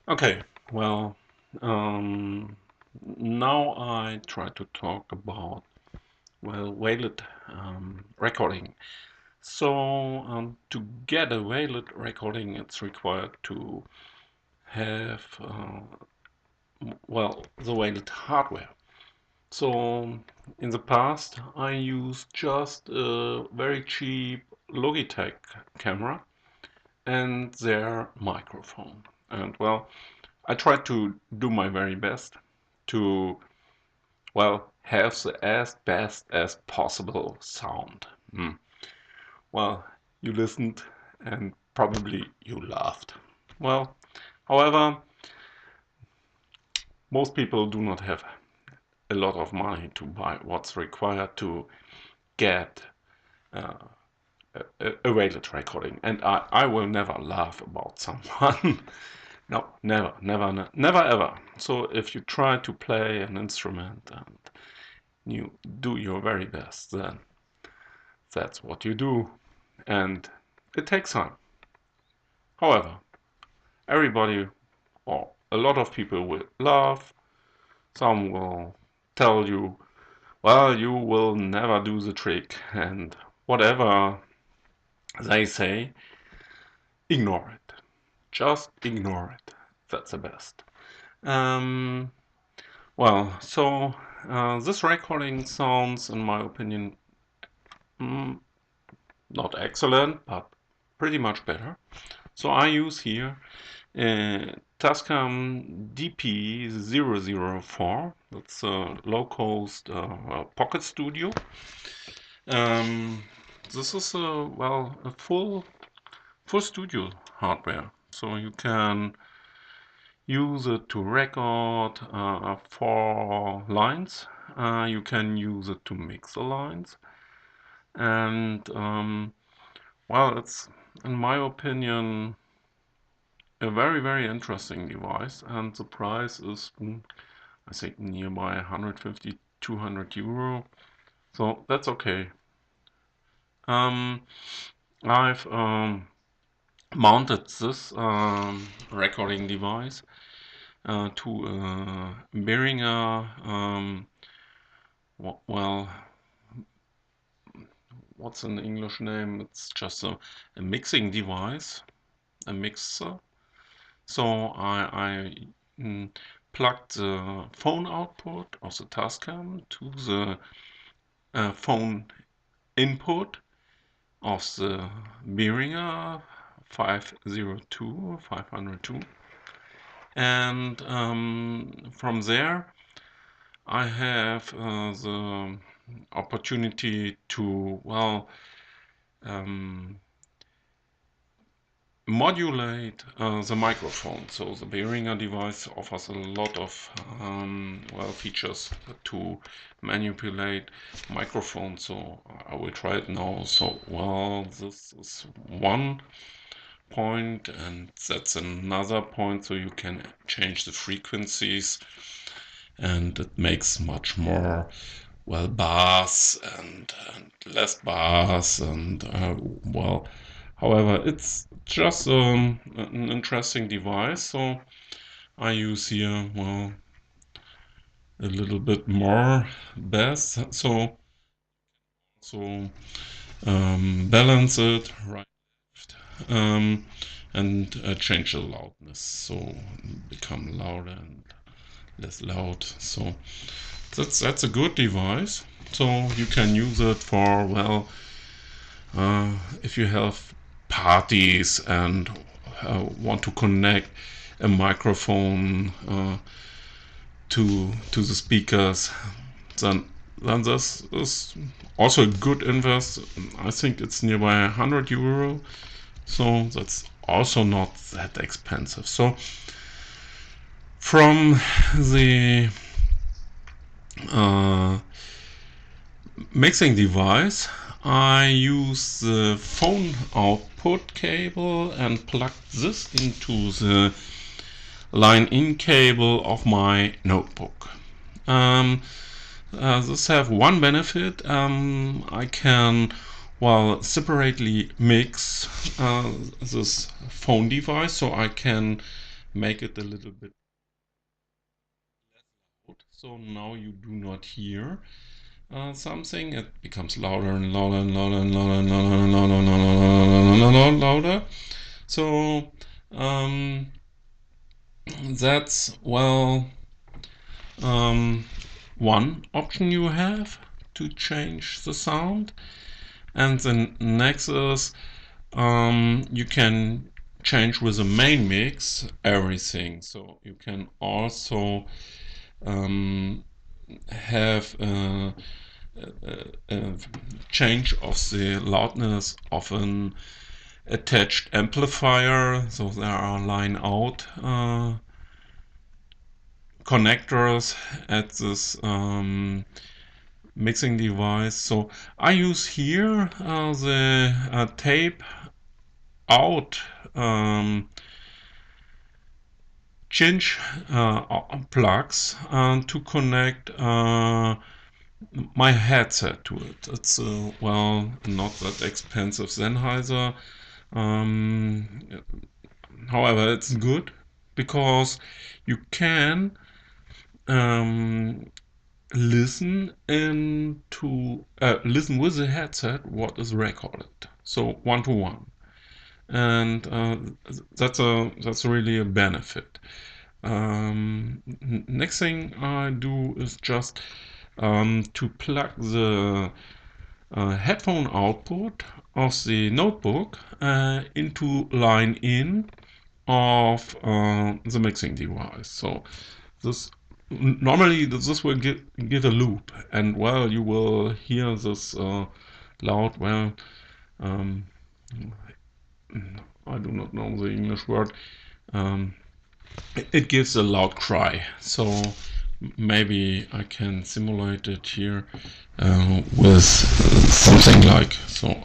Okay, well, um, now I try to talk about, well, valid recording. So, to get a valid recording, it's required to have, well, the valid hardware. So, in the past, I used just a very cheap Logitech camera and their microphone. And, well, I tried to do my very best to, well, have the as best as possible sound. Hmm. Well, you listened and probably you laughed. Well, however, most people do not have a lot of money to buy what's required to get uh, a valid recording. And I will never laugh about someone. No, never, never, never ever. So if you try to play an instrument and you do your very best, then that's what you do. And it takes time. However, everybody or a lot of people will laugh. Some will tell you, well, you will never do the trick. And whatever they say, ignore it. Just ignore it. That's the best. Um, this recording sounds, in my opinion, mm, not excellent, but pretty much better. So I use here Tascam DP004. That's a low-cost pocket studio. Um, this is a full studio hardware, so you can use it to record 4 lines. You can use it to mix the lines, and well, it's in my opinion a very interesting device, and the price is I think nearby 150 200 euro, so that's okay. um, I've mounted this recording device to a Behringer well, what's an English name? It's just a mixing device, a mixer. So I plugged the phone output of the Tascam to the phone input of the Behringer 502, and from there I have the opportunity to, well, um, modulate the microphone. So the Behringer device offers a lot of well, features to manipulate microphone. So I will try it now. So, well, this is one point and that's another point. So you can change the frequencies and it makes much more, well, bass and less bass and well, however, it's just an interesting device. So I use here, well, a little bit more bass, so balance it right, um, and change the loudness, so become louder and less loud. So that's a good device. So you can use it for, well, if you have parties and want to connect a microphone to the speakers, then this is also a good invest. I think it's nearby 100 euro, so that's also not that expensive. So from the uh, mixing device, I use the phone output cable and plug this into the line-in cable of my notebook. Um, this have one benefit. I can, well, separately mix this phone device, so I can make it a little bit loud, so now you do not hear something. It becomes louder and louder and louder and louder and louder and louder and louder and louder. So that's um, one option you have to change the sound. And then next is you can change with the main mix everything. So you can also um, have a change of the loudness of an attached amplifier. So there are line out connectors at this mixing device. So I use here the tape out change plugs to connect my headset to it. It's well, not that expensive Sennheiser. Um, However, it's good because you can um, listen with the headset what is recorded. So one to one, and that's really a benefit. Next thing I do is just to plug the headphone output of the notebook into line in of the mixing device. So this normally this will give a loop, and well, you will hear this loud. Well, um, I do not know the English word. Um, it gives a loud cry. So maybe I can simulate it here with something like so.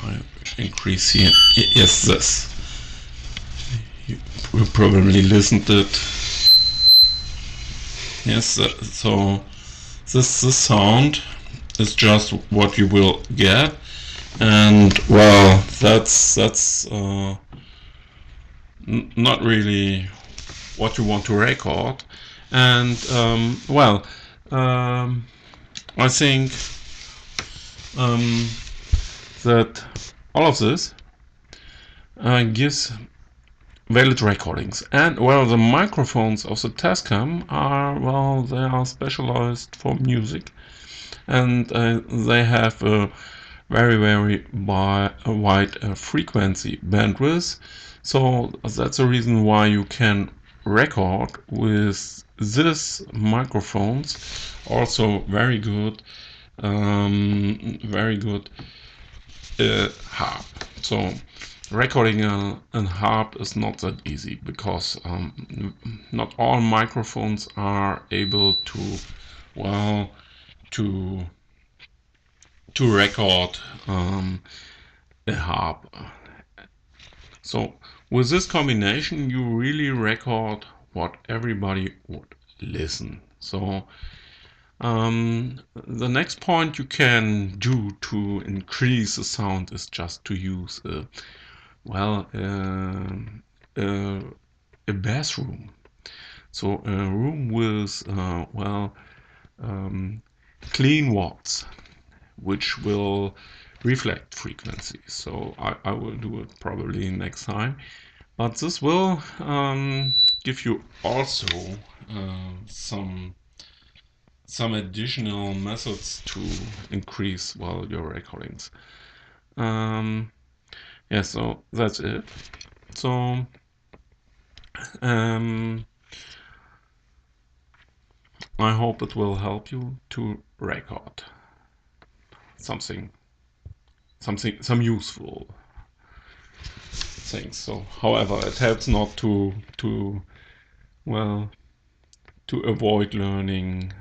I increase here. Yes, this. You probably listened to it. Yes, so this sound is just what you will get, and well, that's not really what you want to record, and well, I think that all of this gives valid recordings. And well, the microphones of the Tascam are, well, they are specialized for music, and they have a very wide frequency bandwidth. So that's the reason why you can record with this microphones. Also very good harp. So recording a harp is not that easy because not all microphones are able to, well, to record a harp. So with this combination, you really record what everybody would listen. So the next point you can do to increase the sound is just to use a bathroom. So a room with clean walls, which will reflect frequencies. So I will do it probably next time. But this will give you also some additional methods to increase, well, your recordings. Yeah, so that's it. So I hope it will help you to record some useful things. So, however, it helps not well to avoid learning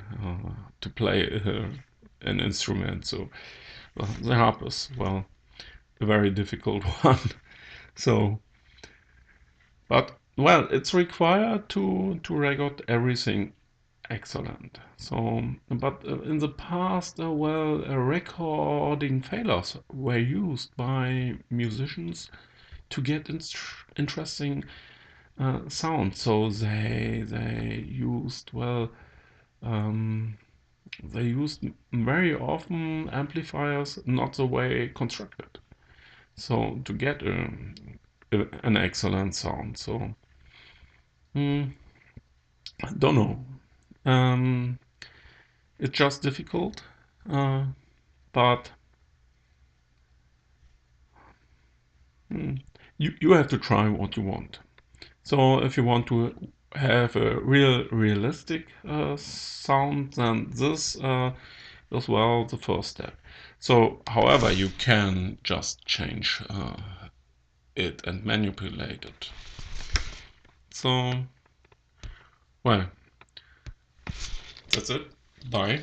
to play an instrument. So the harp is, well, a very difficult one. So, but well, it's required to record everything excellent. So, but in the past, well, recording failures were used by musicians to get interesting sound. So they used, well, um, they used very often amplifiers not the way constructed. So to get an excellent sound. So mm, don't know. Um, it's just difficult, but you have to try what you want. So if you want to have a realistic sound, then this is, well, the first step. So, however, you can just change it and manipulate it. So, well, that's it. Bye.